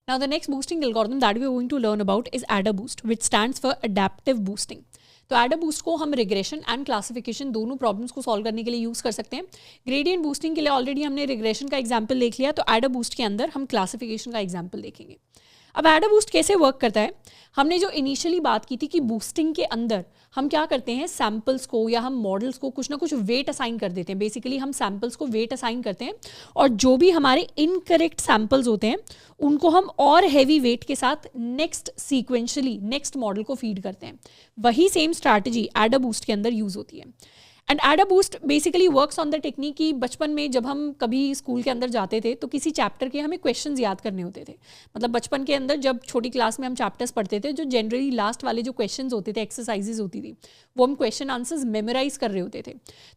Now the next boosting algorithm that we are going to learn about is AdaBoost, which stands for adaptive boosting. तो AdaBoost को हम regression and classification दोनों problems को solve करने के लिए use कर सकते हैं. ग्रेडियंट बूस्टिंग के लिए ऑलरेडी हमने रिग्रेशन का एग्जाम्पल देख लिया, तो AdaBoost के अंदर हम क्लासिफिकेशन का एग्जाम्पल देखेंगे. अब AdaBoost कैसे वर्क करता है, हमने जो इनिशियली बात की थी कि बूस्टिंग के अंदर हम क्या करते हैं, सैम्पल्स को या हम मॉडल्स को कुछ ना कुछ वेट असाइन कर देते हैं. बेसिकली हम सैम्पल्स को वेट असाइन करते हैं और जो भी हमारे इनकरेक्ट सैम्पल्स होते हैं उनको हम और हैवी वेट के साथ नेक्स्ट सीक्वेंशली नेक्स्ट मॉडल को फीड करते हैं. वही सेम स्ट्रैटेजी AdaBoost के अंदर यूज़ होती है. And AdaBoost basically works on the technique कि बचपन में जब हम कभी स्कूल के अंदर जाते थे तो किसी चैप्टर के हमें क्वेश्चंस याद करने होते थे. मतलब बचपन के अंदर जब छोटी क्लास में हम चैप्टर्स पढ़ते थे, जो जनरली लास्ट वाले जो क्वेश्चंस होते थे, एक्सरसाइजेज होती थी, वो हम क्वेश्चन आंसर्स मेमोराइज कर रहे होते थे.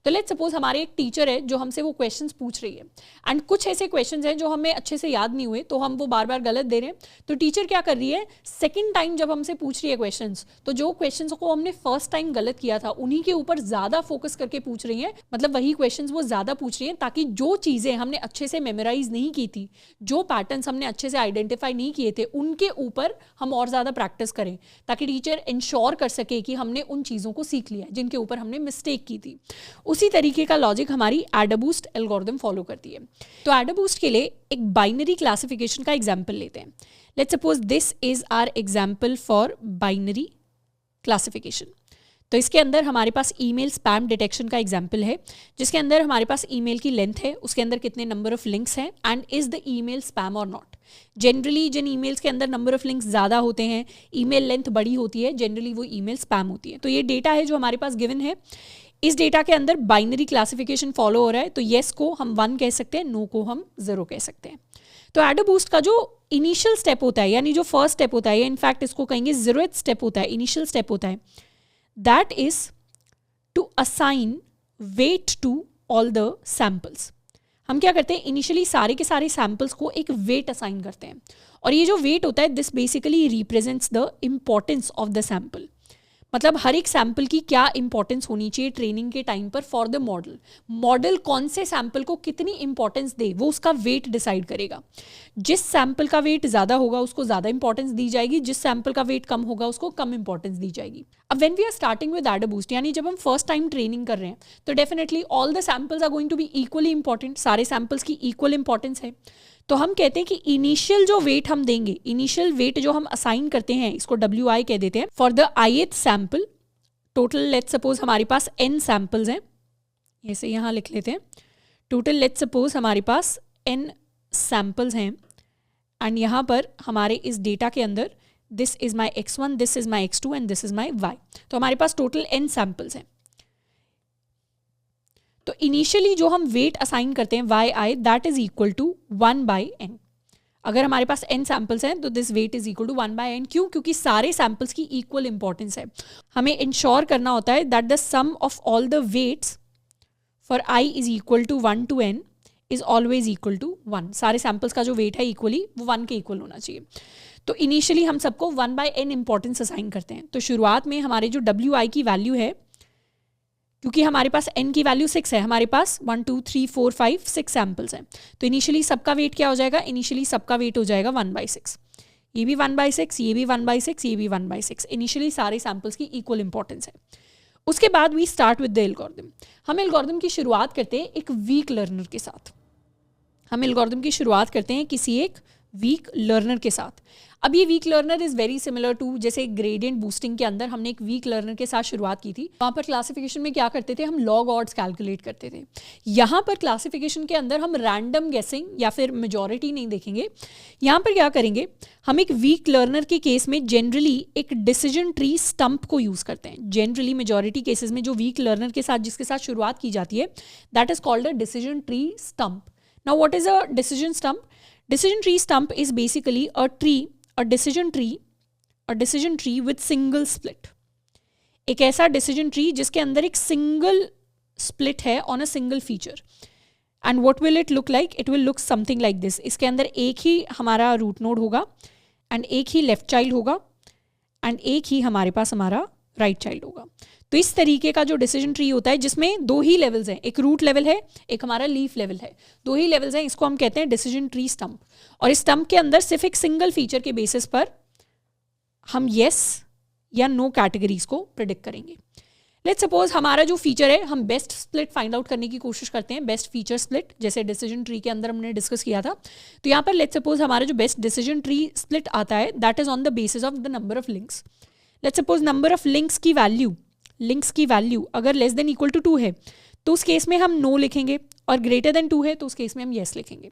तो लेट्स सपोज हमारे एक टीचर है जो हमसे वो क्वेश्चंस पूछ रही है एंड कुछ ऐसे क्वेश्चंस हैं जो हमें अच्छे से याद नहीं हुए, तो हम वो बार बार गलत दे रहे हैं. तो टीचर क्या कर रही है, सेकेंड टाइम जब हमसे पूछ रही है क्वेश्चंस, तो जो क्वेश्चंस को हमने फर्स्ट टाइम गलत किया था उन्हीं के ऊपर ज़्यादा फोकस करके पूछ रही है. मतलब वही क्वेश्चंस वो ज़्यादा पूछ रही हैं ताकि जो चीज़ें हमने अच्छे से मेमोराइज नहीं की थी, जो पैटर्न्स हमने अच्छे से आइडेंटिफाई नहीं किए थे, उनके ऊपर हम और ज़्यादा प्रैक्टिस करें ताकि टीचर इंश्योर कर सके कि हमने उन चीज़ों को सीख लिया जिनके ऊपर हमने मिस्टेक की थी. उसी तरीके का लॉजिक हमारी AdaBoost एल्गोरिथम फॉलो करती है. तो AdaBoost के लिए एक बाइनरी क्लासिफिकेशन का एग्जाम्पल लेते हैं. Let's suppose this is our example for binary classification. तो इसके अंदर हमारे पास ईमेल स्पैम डिटेक्शन का एग्जाम्पल है, जिसके अंदर हमारे पास ईमेल की लेंथ है, उसके अंदर कितने नंबर ऑफ लिंक्स हैं and is the email spam और नॉट. जनरली जिन ईमेल्स के अंदर नंबर ऑफ लिंक्स ज़्यादा होते हैं, ईमेल लेंथ बड़ी होती है, जनरली वो ईमेल स्पैम होती है. तो ये डेटा है जो हमारे पास गिवन है. इस डेटा के अंदर बाइनरी क्लासिफिकेशन फॉलो हो रहा है, तो येस को हम 1 कह सकते हैं, नो को हम 0 कह सकते हैं. तो AdaBoost का जो इनिशियल स्टेप होता है, यानी जो फर्स्ट स्टेप होता है, इनफैक्ट इसको कहेंगे 0th स्टेप होता है, इनिशियल स्टेप होता है, that is to assign weight to all the samples. हम क्या करते हैं, इनिशियली सारे के सारे सैम्पल्स को एक वेट असाइन करते हैं और ये जो वेट होता है this basically represents the importance of the sample. मतलब हर एक सैम्पल की क्या इंपॉर्टेंस होनी चाहिए ट्रेनिंग के टाइम पर फॉर द मॉडल. मॉडल कौन से सैम्पल को कितनी इंपॉर्टेंस दे वो उसका वेट डिसाइड करेगा. जिस सैम्पल का वेट ज़्यादा होगा उसको ज़्यादा इंपॉर्टेंस दी जाएगी, जिस सैम्पल का वेट कम होगा उसको कम इंपॉर्टेंस दी जाएगी. अब when we are starting with AdaBoost, यानी जब हम फर्स्ट टाइम ट्रेनिंग कर रहे हैं, तो definitely all the samples are going to be equally important. सारे सैम्पल्स की इक्वल इंपॉर्टेंस है. तो हम कहते हैं कि इनिशियल जो वेट हम देंगे, इनिशियल वेट जो हम असाइन करते हैं, इसको WI कह देते हैं, for the ith sample. Total let's suppose हमारे पास n सैम्पल्स हैं, ऐसे यहाँ लिख लेते हैं. टोटल लेट्स सपोज हमारे पास n सैम्पल्स हैं एंड यहाँ पर हमारे इस डेटा के अंदर this is my x1, this is my x2 and this is my y. तो हमारे पास टोटल n सैम्पल्स हैं. तो इनिशियली जो हम वेट असाइन करते हैं yi, that is equal to 1/n. अगर हमारे पास n सैम्पल्स हैं तो this weight is equal to 1/n. क्यों? क्योंकि सारे सैम्पल्स की इक्वल इंपॉर्टेंस है. हमें इंश्योर करना होता है that the sum of all the weights for i is equal to 1 to n is always equal to 1. सारे सैम्पल्स का जो वेट है इक्वली वो 1 के इक्वल होना चाहिए. तो इनिशियली हम सबको 1/n इंपॉर्टेंस असाइन करते हैं. तो शुरुआत में हमारे जो WI की वैल्यू है, क्योंकि हमारे पास n की वैल्यू 6 है, हमारे पास 1 2 3 4 5 6 सैम्पल्स हैं, तो इनिशियली सबका वेट क्या हो जाएगा, इनिशियली सबका वेट हो जाएगा 1/6. ये भी 1/6, ये भी 1/6, ये भी 1/6. इनिशियली सारे सैम्पल्स की इक्वल इंपॉर्टेंस है. उसके बाद we start with the algorithm. हम एल्गोरिथम की शुरुआत करते हैं एक वीक लर्नर के साथ. हम एल्गोरिथम की शुरुआत करते हैं किसी एक वीक लर्नर के साथ. अब ये weak learner is very similar to जैसे ग्रेडियंट बूस्टिंग के अंदर हमने एक वीक लर्नर के साथ शुरुआत की थी. वहाँ पर क्लासिफिकेशन में क्या करते थे, हम लॉग ऑड्स कैलकुलेट करते थे. यहाँ पर क्लासिफिकेशन के अंदर हम रैंडम गेसिंग या फिर मेजॉरिटी नहीं देखेंगे. यहाँ पर क्या करेंगे, हम एक वीक लर्नर के केस में जनरली एक डिसीजन ट्री स्टम्प को यूज़ करते हैं. जनरली मेजॉरिटी केसेस में जो वीक लर्नर के साथ जिसके साथ शुरुआत की जाती है that is called a decision tree stump. Now what is a decision stump? Decision tree stump is basically a decision tree with single split. एक ऐसा decision tree जिसके अंदर एक single split है on a single feature. And what will it look like? It will look something like this. इसके अंदर एक ही हमारा root node होगा and एक ही left child होगा and एक ही हमारे पास हमारा राइट चाइल्ड होगा. तो इस तरीके का जो डिसीजन ट्री होता है जिसमें दो ही लेवल्स हैं, एक रूट लेवल है, एक हमारा लीफ लेवल है, दो ही लेवल्स हैं, इसको हम कहते हैं डिसीजन ट्री स्टंप। और इस स्टंप के अंदर सिर्फ एक सिंगल फीचर के बेसिस पर हम येस या नो कैटेगरीज को प्रिडिक्ट करेंगे। लेट्स सपोज हमारा जो फीचर है, हम बेस्ट स्प्लिट फाइंड आउट करने की कोशिश करते हैं, बेस्ट फीचर स्प्लिट, जैसे डिसीजन ट्री के अंदर हमने डिस्कस किया था। तो यहाँ पर लेट्स सपोज हमारा जो बेस्ट डिसीजन ट्री स्प्लिट आता है that is on the basis of the number of links. Let's suppose number of links की वैल्यू अगर लेस देन इक्वल टू 2 है तो उस केस में हम नो लिखेंगे, और ग्रेटर देन 2 है तो उस केस में हम येस लिखेंगे।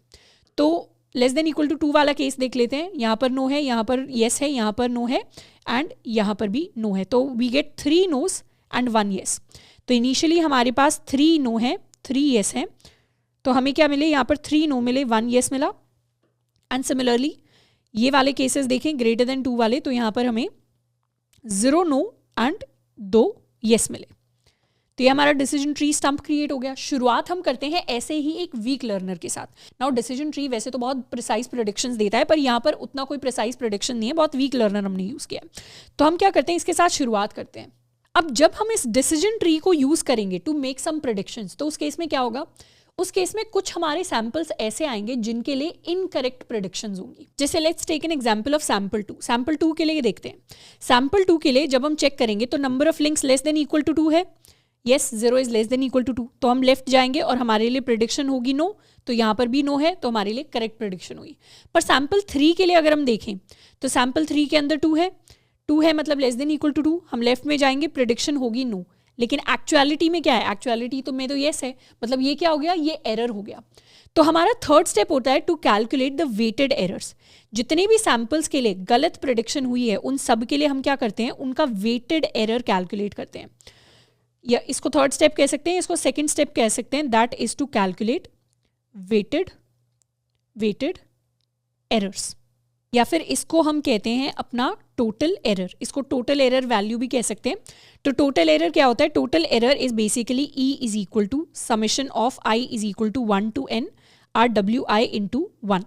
तो लेस देन इक्वल टू 2 वाला केस देख लेते हैं, यहाँ पर नो है, यहाँ पर येस है, यहाँ पर नो है, एंड यहाँ पर भी नो है। तो we get 3 noes and 1 yes. तो इनिशियली हमारे पास 3 नो है, 3 येस है, तो हमें क्या मिले, यहाँ पर 3 नो मिले, 1 येस मिला। एंड सिमिलरली ये वाले केसेस देखें ग्रेटर देन 2 वाले, तो यहाँ पर हमें 0 नो एंड 2 येस मिले। तो ये हमारा डिसीजन ट्री स्टंप क्रिएट हो गया। शुरुआत हम करते हैं ऐसे ही एक वीक लर्नर के साथ। नाउ डिसीजन ट्री वैसे तो बहुत प्रिसाइज प्रेडिक्शंस देता है, पर यहाँ पर उतना कोई प्रिसाइज प्रेडिक्शन नहीं है, बहुत वीक लर्नर हमने यूज़ किया है। तो हम क्या करते हैं, इसके साथ शुरुआत करते हैं। अब जब हम इस डिसीजन ट्री को यूज़ करेंगे टू मेक सम प्रेडिक्शंस, तो उस केस में क्या होगा, उस केस में कुछ हमारे सैंपल्स ऐसे आएंगे जिनके लिए इनकरेक्ट प्रेडिक्शंस होंगी। जैसे let's take an example of sample 2। Sample 2 के लिए देखते हैं, सैंपल 2 के लिए जब हम चेक करेंगे तो number of links less than equal to 2 है, yes 0 is less than equal to 2, तो हम लेफ्ट जाएंगे और हमारे लिए प्रेडिक्शन होगी नो, तो यहाँ पर भी नो है, तो हमारे लिए करेक्ट प्रेडिक्शन हुई। पर सैंपल 3 के लिए अगर हम देखें तो सैंपल 3 के अंदर 2 है मतलब लेस देन इक्वल टू 2, हम लेफ्ट में जाएंगे, प्रेडिक्शन होगी नो, लेकिन एक्चुअलिटी में क्या है, एक्चुअलिटी तो में तो येस है, मतलब ये क्या हो गया, ये एरर हो गया। तो हमारा थर्ड स्टेप होता है to calculate the weighted errors. जितने भी सैंपल्स के लिए गलत प्रेडिक्शन हुई है उन सब के लिए हम क्या करते हैं, उनका वेटेड एरर कैलकुलेट करते हैं, या इसको थर्ड स्टेप कह सकते हैं, इसको सेकंड स्टेप कह सकते हैं, that is to calculate weighted errors, या फिर इसको हम कहते हैं अपना टोटल एरर। इसको टोटल एरर वैल्यू भी कह सकते हैं। तो टोटल एरर क्या होता है, total error is basically E is equal to summation of I is equal to 1 to n RWI into 1।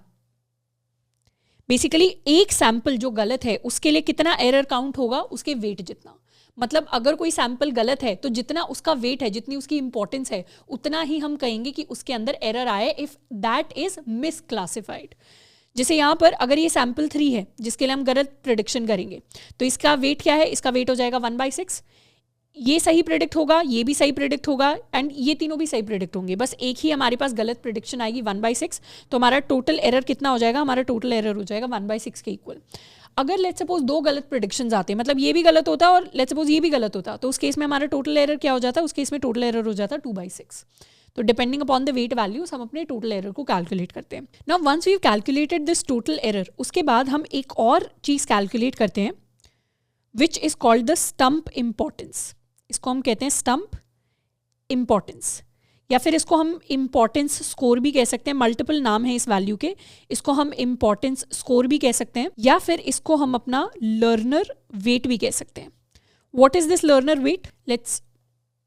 Basically एक सैंपल जो गलत है उसके लिए कितना एरर काउंट होगा, उसके वेट जितना। मतलब अगर कोई सैंपल गलत है तो जितना उसका वेट है, जितनी उसकी इंपॉर्टेंस है, उतना ही हम कहेंगे कि उसके अंदर एरर आए इफ दैट इज मिसक्लासिफाइड। जैसे यहाँ पर अगर ये सैंपल 3 है जिसके लिए हम गलत प्रेडिक्शन करेंगे, तो इसका वेट क्या है, इसका वेट हो जाएगा 1/6। ये सही प्रेडिक्ट होगा, ये भी सही प्रेडिक्ट होगा, एंड ये तीनों भी सही प्रेडिक्ट होंगे, बस एक ही हमारे पास गलत प्रेडिक्शन आएगी 1/6। तो हमारा टोटल एरर कितना हो जाएगा, हमारा टोटल एरर हो जाएगा 1/6 के इक्वल। अगर लेट्स सपोज 2 गलत प्रेडिक्शंस आते हैं, मतलब ये भी गलत होता है और लेट्स सपोज ये भी गलत होता, तो उस केस में हमारा टोटल एरर क्या हो जाता है, उस केस में टोटल एरर हो जाता 2/6। तो depending upon the weight values हम अपने टोटल एरर को कैलकुलेट करते हैं। Now once we have calculated this total error, उसके बाद हम एक और चीज कैलकुलेट करते हैं which is called the stump importance. इसको हम कहते हैं स्टंप इम्पोर्टेंस, या फिर इसको हम इम्पोर्टेंस स्कोर भी कह सकते हैं। मल्टीपल नाम है इस वैल्यू के, इसको हम इम्पोर्टेंस स्कोर भी कह सकते हैं, या फिर इसको हम अपना लर्नर वेट भी कह सकते हैं। What is this learner weight, let's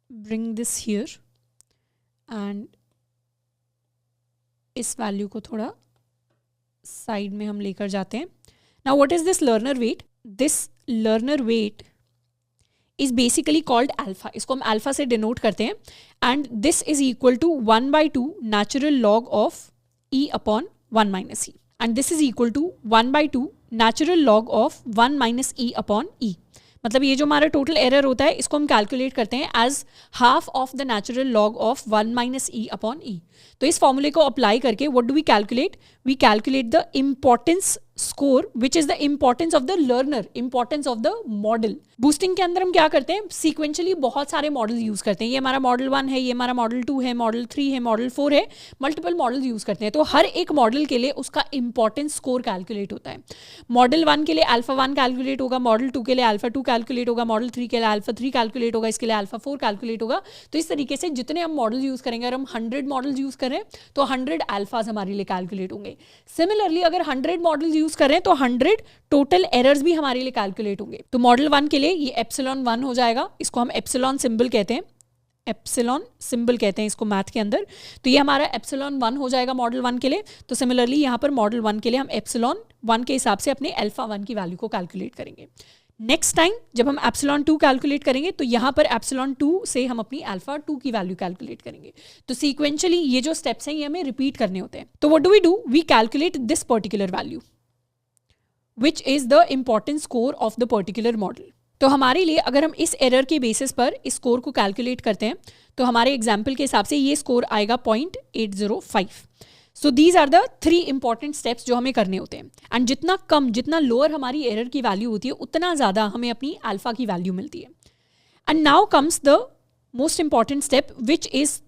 bring this here and इस वैल्यू को थोड़ा साइड में हम लेकर जाते हैं। Now what is this learner weight, this learner weight is basically called alpha. इसको हम अल्फा से डिनोट करते हैं, and this is equal to 1/2 natural log of E upon 1 - E, and this is equal to 1/2 natural log of 1 - E upon E। मतलब ये जो हमारा total error होता है इसको हम कैलकुलेट करते हैं as half of the natural log of 1 - E upon E। तो इस फॉर्मूले को अप्लाई करके what do we calculate, we calculate the importance score which is the importance of the learner, importance of the model. Boosting के अंदर हम क्या करते हैं, सीक्वेंशियली बहुत सारे मॉडल यूज करते हैं। ये हमारा मॉडल 1 है, ये हमारा मॉडल 2 है, मॉडल 3 है, मॉडल 4 है, मल्टीपल मॉडल यूज करते हैं। तो हर एक मॉडल के लिए उसका इंपॉर्टेंस स्कोर कैलकुलेट होता है। मॉडल 1 के लिए अल्फा 1 कैलकुलेट होगा, मॉडल 2 के लिए अल्फा 2 कैलकुलेट होगा, मॉडल 3 के लिए अल्फा 3 कैलकुलेट होगा, इसके लिए अल्फा 4 कैलकुलेट होगा। तो इस तरीके से जितने हम मॉडल यूज करेंगे, अगर हम 100 मॉडल यूज करें तो 100 अल्फाज हमारे लिए कैलकुलेट होंगे। सिमिलरली अगर 100 मॉडल यूज करें तो 100 टोटल एरर्स भी हमारे लिए कैलकुलेट होंगे। तो मॉडल 1 के लिए ये एप्सिलॉन 1 हो जाएगा, इसको हम एप्सिलॉन सिंबल कहते हैं, एप्सिलॉन सिंबल कहते हैं इसको मैथ के अंदर। तो ये हमारा एप्सिलॉन 1 हो जाएगा मॉडल 1 के लिए। तो सिमिलरली यहाँ पर मॉडल 1 के लिए हम एप्सिलॉन 1 के हिसाब से अपने अल्फा 1 की वैल्यू को कैलकुलेट करेंगे। नेक्स्ट टाइम जब हम एप्सिलॉन 2 कैलकुलेट करेंगे तो यहाँ पर एप्सिलॉन 2 से हम अपनी अल्फा 2 की वैल्यू कैलकुलेट करेंगे। तो सीक्वेंशियली ये जो स्टेप्स हैं ये हमें रिपीट करने होते हैं। तो what do, we calculate this particular value which is the important score of the particular model. तो हमारे लिए अगर हम इस एरर के बेसिस पर इस स्कोर को कैलकुलेट करते हैं तो हमारे एग्जाम्पल के हिसाब से ये स्कोर आएगा 0.805। So these are the 3 important steps जो हमें करने होते हैं। एंड जितना लोअर हमारी एरर की वैल्यू होती है उतना ज़्यादा हमें अपनी अल्फा की वैल्यू मिलती है। And now comes the most important step which is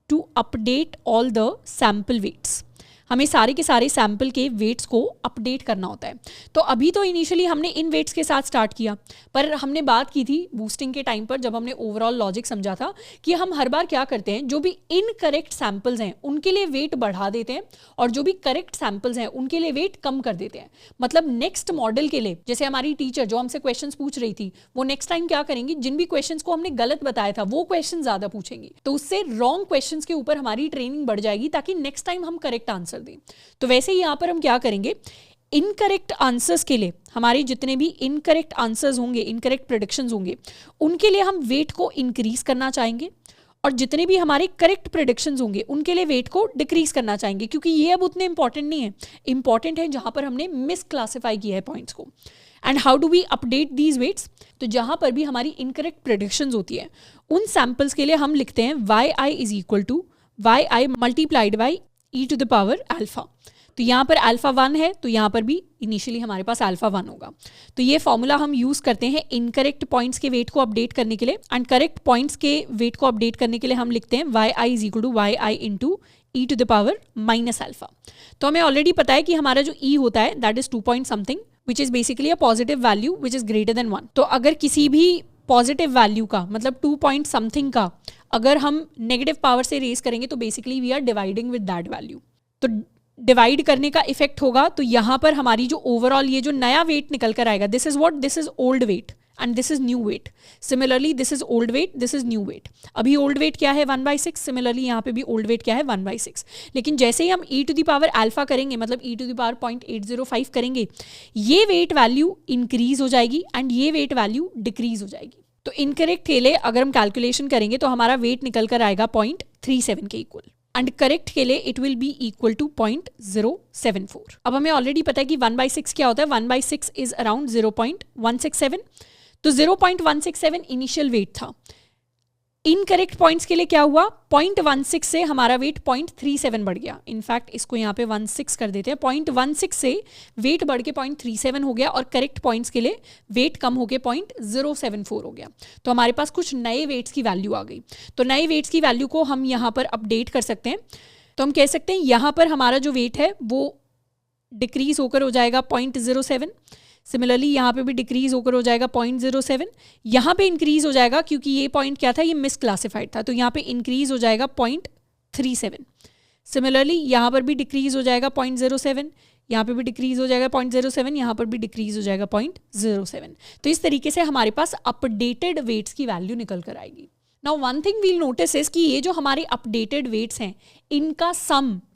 to update all the sample weights. हमें सारे के सारे सैम्पल के वेट्स को अपडेट करना होता है। तो अभी तो इनिशियली हमने इन वेट्स के साथ स्टार्ट किया, पर हमने बात की थी बूस्टिंग के टाइम पर जब हमने ओवरऑल लॉजिक समझा था कि हम हर बार क्या करते हैं, जो भी इनकरेक्ट सैम्पल्स हैं उनके लिए वेट बढ़ा देते हैं और जो भी करेक्ट सैम्पल्स हैं उनके लिए वेट कम कर देते हैं। मतलब नेक्स्ट मॉडल के लिए, जैसे हमारी टीचर जो हमसे क्वेश्चंस पूछ रही थी, वो नेक्स्ट टाइम क्या करेंगी, जिन भी क्वेश्चंस को हमने गलत बताया था वो क्वेश्चन ज्यादा पूछेंगी। तो उससे रॉन्ग क्वेश्चंस के ऊपर हमारी ट्रेनिंग बढ़ जाएगी ताकि नेक्स्ट टाइम हम करेक्ट आंसर दें। तो वैसे ही यहां पर हम क्या करेंगे, इनकरेक्ट आंसर्स के लिए, हमारे जितने भी इनकरेक्ट आंसर्स होंगे, इनकरेक्ट प्रेडिक्शंस होंगे, उनके लिए हम वेट को इंक्रीज करना चाहेंगे और जितने भी हमारे करेक्ट प्रेडिक्शंस होंगे उनके लिए वेट को डिक्रीज करना चाहेंगे, क्योंकि ये अब उतने इंपॉर्टेंट नहीं है। इंपॉर्टेंट है जहां पर हमने मिस क्लासीफाई किया है पॉइंट्स को। And how do we update these weights, तो जहां पर भी हमारी इनकरेक्ट प्रेडिक्शंस होती है उन सैंपल्स के लिए हम लिखते हैं yi is equal to yi multiplied by e to the power alpha. तो यहाँ पर अल्फा 1 है तो यहाँ पर भी इनिशियली हमारे पास अल्फा 1 होगा। तो ये फॉर्मूला हम यूज़ करते हैं इनकरेक्ट पॉइंट्स के वेट को अपडेट करने के लिए, एंड करेक्ट पॉइंट्स के वेट को अपडेट करने के लिए हम लिखते हैं yi is equal to yi into E to the power minus alpha. तो हमें ऑलरेडी पता है कि हमारा जो e होता है that is 2 point something which is basically a positive value which is greater than 1। तो अगर किसी भी पॉजिटिव वैल्यू का मतलब 2 पॉइंट समथिंग का अगर हम नेगेटिव पावर से रेज करेंगे तो basically we are dividing with that value. तो डिवाइड करने का इफेक्ट होगा, तो यहाँ पर हमारी जो ओवरऑल ये जो नया वेट निकल कर आएगा, this is what, this is old weight and this is new weight. Similarly this is old weight, this is new weight. अभी ओल्ड वेट क्या है 1/6, सिमिलरली यहाँ पे भी ओल्ड वेट क्या है 1/6। लेकिन जैसे ही हम e to the power alpha करेंगे, मतलब e टू द पावर 0.805 करेंगे, ये वेट वैल्यू इंक्रीज हो जाएगी एंड ये वेट वैल्यू डिक्रीज हो जाएगी। तो इनकरेक्ट के लिए अगर हम कैलकुलेशन करेंगे तो हमारा वेट निकल कर आएगा 0.37 के इक्वल, एंड करेक्ट के लिए it will be equal to 0.074। अब हमें ऑलरेडी पता है कि 1/6 क्या होता है, 1/6 इज अराउंड 0.167। तो 0.167 इनिशियल वेट था। इनकरेक्ट पॉइंट्स के लिए क्या हुआ, 0.16 से हमारा वेट 0.37 बढ़ गया। इनफैक्ट इसको यहाँ पे 16 कर देते हैं। 0.16 से वेट बढ़ के 0.37 हो गया और करेक्ट पॉइंट्स के लिए वेट कम हो के 0.074 हो गया। तो हमारे पास कुछ नए वेट्स की वैल्यू आ गई। तो नए वेट्स की वैल्यू को हम यहाँ पर अपडेट कर सकते हैं। तो हम कह सकते हैं यहाँ पर हमारा जो वेट है वो डिक्रीज होकर हो जाएगा 0.07। सिमिलरली यहाँ पे भी डिक्रीज होकर हो जाएगा 0.07। यहाँ पे इंक्रीज हो जाएगा क्योंकि ये पॉइंट क्या था, ये मिस क्लासिफाइड था, तो यहाँ पे इंक्रीज हो जाएगा 0.37। सिमिलरली यहाँ पर भी डिक्रीज हो जाएगा 0.07, यहाँ पे भी डिक्रीज हो जाएगा 0.07, यहाँ पर भी डिक्रीज हो जाएगा 0.07। तो इस तरीके से हमारे पास अपडेटेड वेट्स की वैल्यू निकल कर आएगी। Now one thing we'll notice is कि ये जो हमारे अपडेटेड वेट्स हैं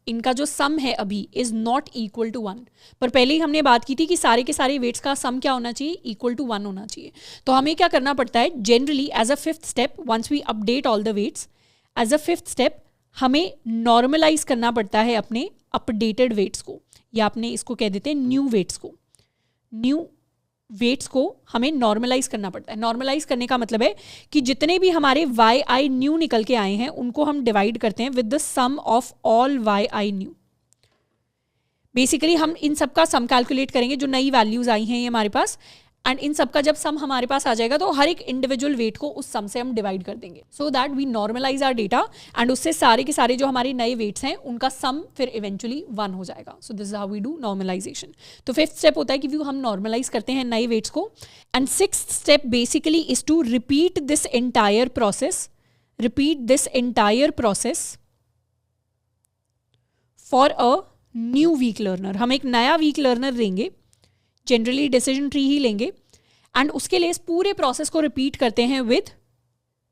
इनका जो सम है अभी इज नॉट इक्वल टू 1। पर पहले ही हमने बात की थी कि सारे के सारे वेट्स का सम क्या होना चाहिए, इक्वल टू 1 होना चाहिए। तो हमें क्या करना पड़ता है, generally as a 5th step, once we update all the weights, as a 5th step हमें नॉर्मलाइज करना पड़ता है अपने अपडेटेड वेट्स को, या अपने इसको कह देते हैं न्यू वेट्स को। न्यू वेट्स को हमें नॉर्मलाइज करना पड़ता है। नॉर्मलाइज करने का मतलब है कि जितने भी हमारे yi न्यू निकल के आए हैं उनको हम डिवाइड करते हैं with the sum of all yi new. Basically हम इन सब का सम कैलकुलेट करेंगे, जो नई वैल्यूज आई हैं ये हमारे पास, एंड इन सब का जब सम हमारे पास आ जाएगा तो हर एक इंडिविजुअल वेट को उस सम से हम डिवाइड कर देंगे, so that we normalize our data, and उससे सारे के सारे जो हमारे नए वेट्स हैं उनका सम फिर इवेंचुअली 1 हो जाएगा। So this is how we do normalization. तो 5th स्टेप होता है कि हम नॉर्मलाइज करते हैं नए वेट्स को, and 6th step basically is to repeat this entire process for a new weak learner. हम एक नया वीक लर्नर लेंगे, जनरली डिसीजन ट्री ही लेंगे, एंड उसके लिए इस पूरे प्रोसेस को रिपीट करते हैं विद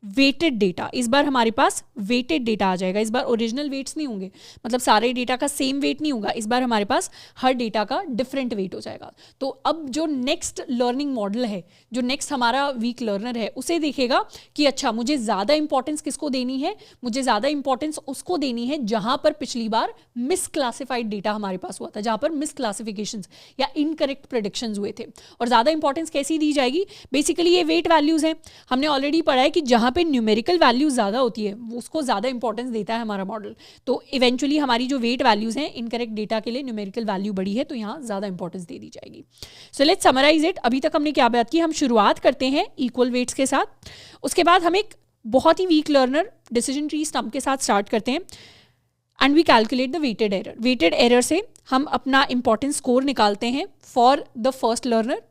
वेटेड डेटा, इस बार हमारे पास वेटेड डेटा आ जाएगा। इस बार ओरिजिनल वेट्स नहीं होंगे, मतलब सारे डेटा का सेम वेट नहीं होगा, इस बार हमारे पास हर डेटा का डिफरेंट वेट हो जाएगा। तो अब जो नेक्स्ट लर्निंग मॉडल है, जो नेक्स्ट हमारा वीक लर्नर है, उसे देखेगा कि अच्छा मुझे ज़्यादा इंपॉर्टेंस किसको देनी है, मुझे ज़्यादा इंपॉर्टेंस उसको देनी है जहाँ पर पिछली बार मिस क्लासिफाइड डेटा हमारे पास हुआ था, जहाँ पर मिस क्लासिफिकेशंस या इनकरेक्ट प्रेडिक्शंस हुए थे। और ज़्यादा इंपॉर्टेंस कैसी दी जाएगी, बेसिकली ये वेट वैल्यूज़ हैं। हमने ऑलरेडी पढ़ा है कि जहाँ पे न्यूमेरिकल वैल्यू ज़्यादा होती है उसको ज़्यादा इंपॉर्टेंस देता है हमारा मॉडल। तो इवेंचुअली हमारी जो वेट वैल्यूज़ हैं, इनकरेक्ट डेटा के लिए न्यूमेरिकल वैल्यू बड़ी है तो यहाँ ज़्यादा इंपॉर्टेंस दे दी जाएगी। So let's summarize it. अभी तक हमने क्या बात की, हम शुरुआत करते हैं इक्वल वेट्स के साथ, उसके बाद हम एक बहुत ही weak learner decision tree stump के साथ स्टार्ट करते हैं and we calculate the weighted error. Weighted error से हम अपना इंपॉर्टेंस स्कोर निकालते हैं फॉर द फर्स्ट लर्नर।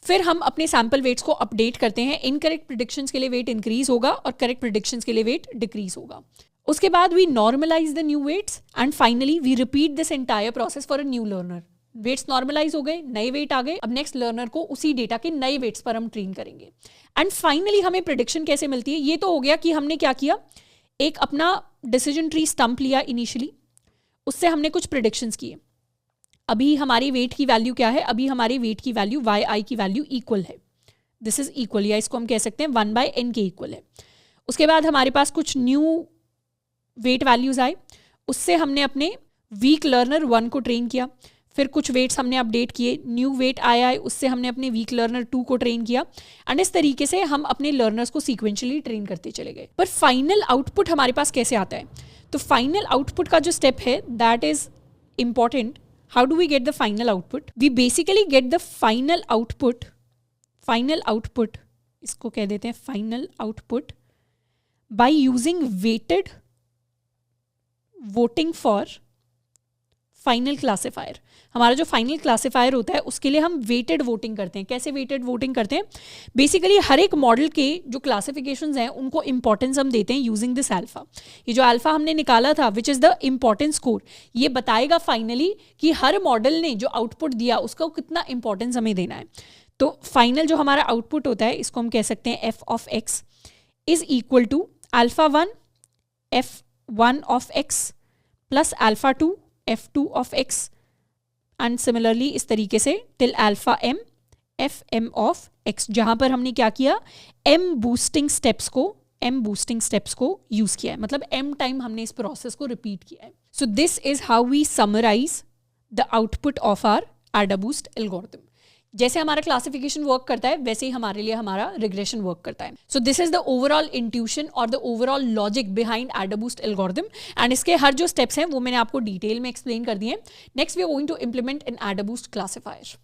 फिर हम अपने सैम्पल वेट्स को अपडेट करते हैं। इनकरेक्ट प्रेडिक्शंस के लिए वेट इंक्रीज होगा और करेक्ट प्रेडिक्शंस के लिए वेट डिक्रीज होगा। उसके बाद we normalize the new weights and finally we repeat this entire process for a new learner. Weights normalize हो गए, नए वेट आ गए, अब नेक्स्ट लर्नर को उसी डेटा के नए वेट्स पर हम ट्रेन करेंगे। एंड फाइनली हमें प्रेडिक्शन कैसे मिलती है, ये तो हो गया कि हमने क्या किया, एक अपना डिसीजन ट्री स्टम्प लिया इनिशियली, उससे हमने कुछ प्रेडिक्शंस किए। अभी हमारी वेट की वैल्यू क्या है, अभी हमारी वेट की वैल्यू yi की वैल्यू इक्वल है, दिस इज इक्वल, या इसको हम कह सकते हैं 1/n के इक्वल है। उसके बाद हमारे पास कुछ न्यू वेट वैल्यूज आए, उससे हमने अपने वीक लर्नर 1 को ट्रेन किया। फिर कुछ वेट्स हमने अपडेट किए, न्यू वेट आया है, उससे हमने अपने वीक लर्नर 2 को ट्रेन किया एंड इस तरीके से हम अपने लर्नर्स को सीक्वेंशियली ट्रेन करते चले गए। पर फाइनल आउटपुट हमारे पास कैसे आता है, तो फाइनल आउटपुट का जो स्टेप है that is important. How do we get the final output? We basically get the final output, इसको कह देते हैं final output, by using weighted voting for final classifier. हमारा जो फाइनल क्लासिफायर होता है उसके लिए हम वेटेड वोटिंग करते हैं। कैसे वेटेड वोटिंग करते हैं, बेसिकली हर एक मॉडल के जो क्लासिफिकेशंस हैं उनको इंपॉर्टेंस हम देते हैं यूजिंग दिस अल्फा। ये जो अल्फा हमने निकाला था which is the importance score, ये बताएगा फाइनली कि हर मॉडल ने जो आउटपुट दिया उसको कितना इंपॉर्टेंस हमें देना है। तो फाइनल जो हमारा आउटपुट होता है इसको हम कह सकते हैं f of x is equal to α1 f1 of x plus α2 f2 of x and similarly इस तरीके से till alpha m fm of x, जहां पर हमने क्या किया, m बूस्टिंग स्टेप्स को यूज किया है, मतलब m टाइम हमने इस प्रोसेस को रिपीट किया है। So this is how we summarize the output of our AdaBoost algorithm. जैसे हमारा क्लासिफिकेशन वर्क करता है वैसे ही हमारे लिए हमारा रिग्रेशन वर्क करता है। So this is the overall intuition और the overall logic behind AdaBoost algorithm and इसके हर जो स्टेप्स हैं वो मैंने आपको डिटेल में एक्सप्लेन कर दिए हैं। Next we are going to implement in AdaBoost classifier.